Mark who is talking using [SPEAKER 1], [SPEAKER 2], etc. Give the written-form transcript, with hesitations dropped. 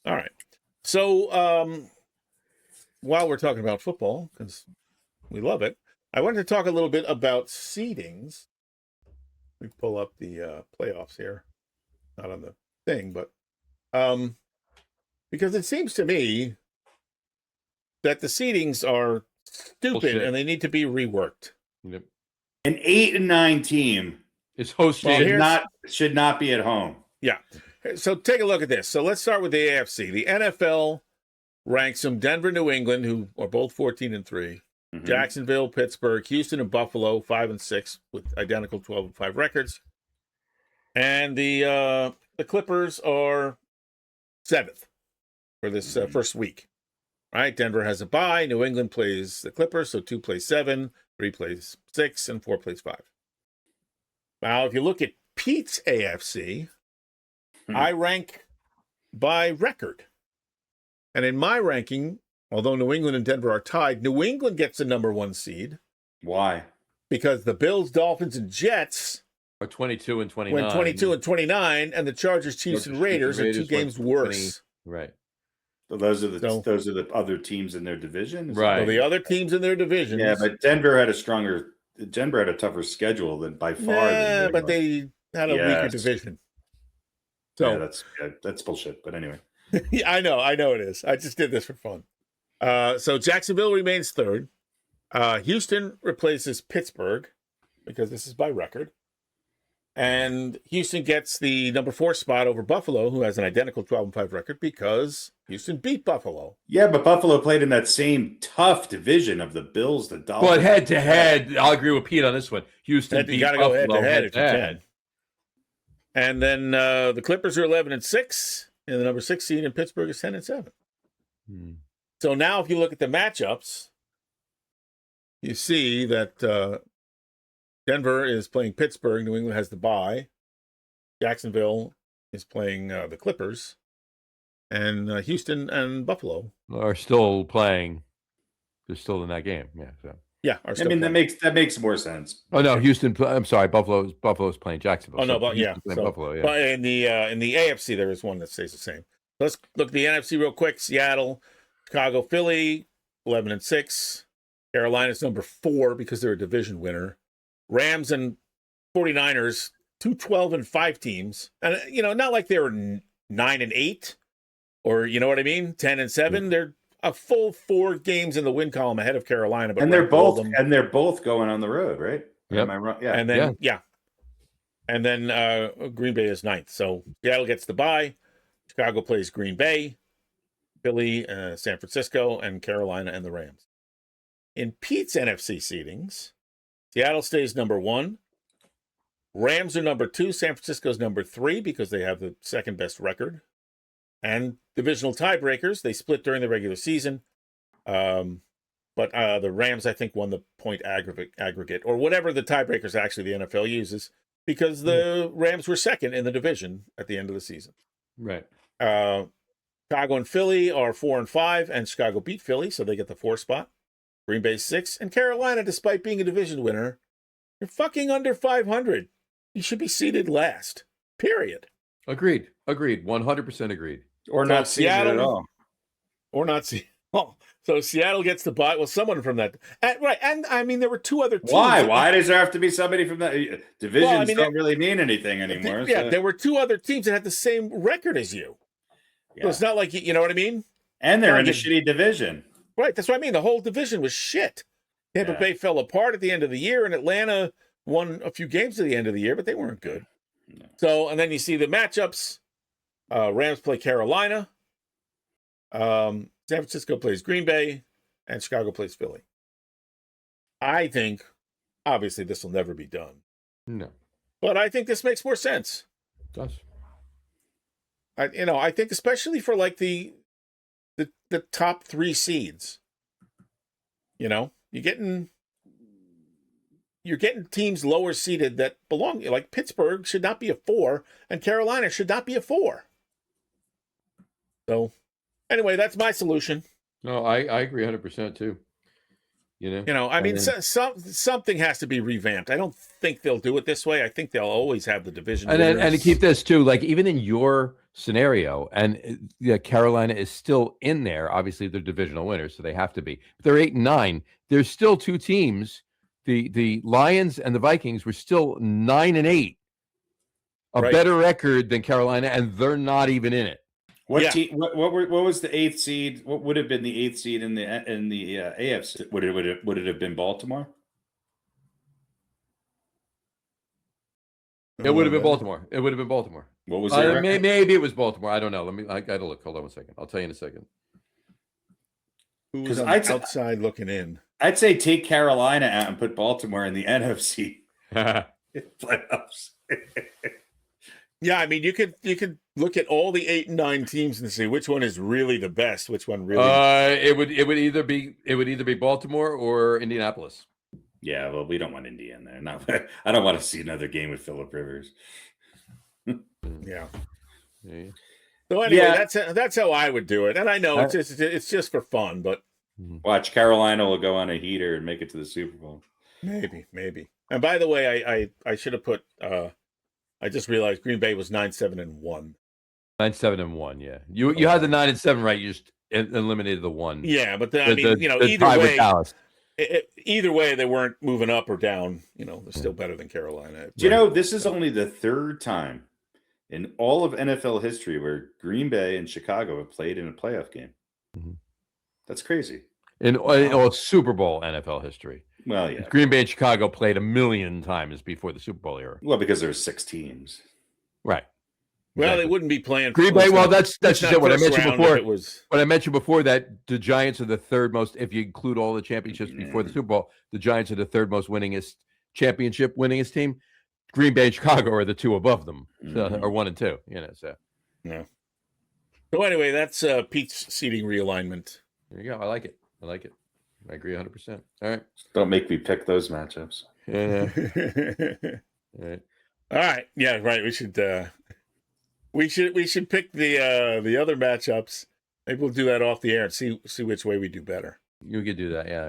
[SPEAKER 1] All right. So while we're talking about football, because we love it, I wanted to talk a little bit about seedings. We pull up the playoffs here, not on the thing, but because it seems to me that the seedings are stupid
[SPEAKER 2] Bullshit.
[SPEAKER 1] and they need to be reworked.
[SPEAKER 2] Yep.
[SPEAKER 3] An 8 and 9 team
[SPEAKER 2] It's hosting.
[SPEAKER 3] should not be at home.
[SPEAKER 1] Yeah. So take a look at this. So let's start with the AFC. The NFL ranks them Denver, New England, who are both 14 and 3.
[SPEAKER 3] Mhm.
[SPEAKER 1] Jacksonville, Pittsburgh, Houston, and Buffalo, 5 and 6 with identical 12 and 5 records. And the Clippers are 7th for this first week. Right? Denver has a bye. New England plays the Clippers, so 2 plays 7, 3 plays 6, and 4 plays 5. Now, if you look at Pete's AFC, I rank by record. And in my ranking, although New England and Denver are tied, New England gets the number 1 seed.
[SPEAKER 3] Why?
[SPEAKER 1] Because the Bills, Dolphins, and Jets
[SPEAKER 2] Are 22 and 29.
[SPEAKER 1] went 22 and 29, and the Chargers, Chiefs, and Raiders are 2 games worse.
[SPEAKER 2] Right.
[SPEAKER 3] So those are the other teams in their division.
[SPEAKER 2] Right.
[SPEAKER 1] So the other teams in their division.
[SPEAKER 3] Yeah, but Denver had a tougher schedule than by far.
[SPEAKER 1] Yeah, but they had a weaker division. So
[SPEAKER 3] yeah, that's bullshit. But anyway.
[SPEAKER 1] Yeah, I know it is. I just did this for fun. So Jacksonville remains 3rd. Houston replaces Pittsburgh because this is by record. And Houston gets the number 4 spot over Buffalo, who has an identical 12 and 5 record because Houston beat Buffalo.
[SPEAKER 3] Yeah, but Buffalo played in that same tough division of the Bills, the Dolphins.
[SPEAKER 2] But head to head, I'll agree with Pete on this one. Houston beat
[SPEAKER 1] Buffalo. You got to go head to head if you can. And then the Clippers are 11 and 6, and the number 6 seed in Pittsburgh is 10 and 7. So now, if you look at the matchups, you see that Denver is playing Pittsburgh. New England has the bye. Jacksonville is playing the Clippers, and Houston and Buffalo
[SPEAKER 2] are still playing. They're still in that game. Yeah. So.
[SPEAKER 1] Yeah,
[SPEAKER 3] I mean that makes more sense.
[SPEAKER 2] Oh no, Houston. I'm sorry, Buffalo's playing Jacksonville.
[SPEAKER 1] Oh no, but yeah,
[SPEAKER 2] Buffalo. Yeah.
[SPEAKER 1] But in the AFC, there is one that stays the same. Let's look at the NFC real quick. Seattle, Chicago, Philly, 11 and 6. Carolina's number 4 because they're a division winner. Rams and 49ers, 2 12 and 5 teams, and not like they were 9 and 8, or you know what I mean, 10 and 7. They're a full 4 games in the win column ahead of Carolina, but
[SPEAKER 3] they're both going on the road, right?
[SPEAKER 2] Yep.
[SPEAKER 3] Am I wrong? Yeah.
[SPEAKER 1] And then and then Green Bay is 9th. So Seattle gets the bye. Chicago plays Green Bay, Philly, San Francisco, and Carolina and the Rams. In Pete's NFC seedings, Seattle stays number 1. Rams are number 2. San Francisco's number 3 because they have the second best record. And divisional tiebreakers, they split during the regular season. But the Rams, I think, won the point aggregate, or whatever the tiebreakers actually the NFL uses, because the Rams were 2nd in the division at the end of the season.
[SPEAKER 2] Right.
[SPEAKER 1] Chicago and Philly are 4 and 5, and Chicago beat Philly, so they get the 4 spot. Green Bay's 6, and Carolina, despite being a division winner, you're fucking under 500. You should be seeded last. Period.
[SPEAKER 2] Agreed. 100% agreed.
[SPEAKER 3] Or not seeded at all.
[SPEAKER 1] Or not seeded. Oh, so Seattle gets the bye. Well, someone from that. Right. And I mean, there were 2 other teams.
[SPEAKER 3] Why? Why does there have to be somebody from that? Divisions don't really mean anything anymore.
[SPEAKER 1] Yeah, there were 2 other teams that had the same record as you. Yeah. So it's not like, you know what I mean?
[SPEAKER 3] And they're in a shitty division.
[SPEAKER 1] Right. That's what I mean. The whole division was shit. Tampa Bay fell apart at the end of the year, and Atlanta won a few games at the end of the year, but they weren't good. No. So, and then you see the matchups. Rams play Carolina. San Francisco plays Green Bay, and Chicago plays Philly. I think, obviously, this will never be done.
[SPEAKER 2] No.
[SPEAKER 1] But I think this makes more sense.
[SPEAKER 2] It does.
[SPEAKER 1] I think especially for like the top 3 seeds. You're getting teams lower seeded that belong. Like Pittsburgh should not be a 4, and Carolina should not be a 4. So, anyway, that's my solution.
[SPEAKER 2] No, I agree 100% too.
[SPEAKER 1] I mean, something has to be revamped. I don't think they'll do it this way. I think they'll always have the division.
[SPEAKER 2] And to keep this too, like even in your scenario. And yeah, Carolina is still in there. Obviously, they're divisional winners, so they have to be. But they're 8-9. There's still two teams. The Lions and the Vikings were still 9-8, a better record than Carolina, and they're not even in it.
[SPEAKER 3] What team? What was the 8th seed? What would have been the 8th seed in the AFC? Would it have been Baltimore?
[SPEAKER 2] It would have been Baltimore. It would have been Baltimore.
[SPEAKER 3] What was it?
[SPEAKER 2] Maybe it was Baltimore. I don't know. I got to look. Hold on one second. I'll tell you in a second.
[SPEAKER 1] Who was on the outside looking in?
[SPEAKER 3] I'd say take Carolina out and put Baltimore in the NFC playoffs.
[SPEAKER 1] Yeah, I mean, you could look at all the 8 and 9 teams and see which one is really the best, which one really.
[SPEAKER 2] It would either be Baltimore or Indianapolis.
[SPEAKER 3] Yeah, well, we don't want Indy in there. No, I don't want to see another game with Phillip Rivers.
[SPEAKER 1] Yeah. So anyway,
[SPEAKER 3] yeah.
[SPEAKER 1] that's how I would do it, and I know it's just for fun, but
[SPEAKER 3] watch, Carolina will go on a heater and make it to the Super Bowl.
[SPEAKER 1] Maybe. And by the way, I should have put. I just realized Green Bay was 9-7-1.
[SPEAKER 2] 9-7-1. Yeah, you had the 9-7 right. You just eliminated the 1.
[SPEAKER 1] Yeah, but either way. Either way, they weren't moving up or down. They're still better than Carolina.
[SPEAKER 3] This is only the 3rd time in all of NFL history where Green Bay and Chicago have played in a playoff game.
[SPEAKER 2] Mm-hmm.
[SPEAKER 3] That's crazy.
[SPEAKER 2] In all Super Bowl NFL history.
[SPEAKER 3] Well, yeah.
[SPEAKER 2] Green Bay and Chicago played 1,000,000 times before the Super Bowl era.
[SPEAKER 3] Well, because there's 6 teams.
[SPEAKER 2] Right.
[SPEAKER 1] Well, they wouldn't be playing
[SPEAKER 2] Green Bay. Well, that's just what I mentioned before.
[SPEAKER 1] What
[SPEAKER 2] I mentioned before, that the Giants are the 3rd most, if you include all the championships before the Super Bowl, the Giants are the 3rd most championship winningest team. Green Bay and Chicago are the 2 above them, or 1 and 2. So.
[SPEAKER 1] Yeah. So anyway, that's Pete's seating realignment.
[SPEAKER 2] There you go. I like it. I agree 100%. All right.
[SPEAKER 3] Don't make me pick those matchups.
[SPEAKER 2] Yeah.
[SPEAKER 1] All right. Yeah. Right. We should pick the other matchups. Maybe we'll do that off the air and see which way we do better.
[SPEAKER 2] You could do that. Yeah.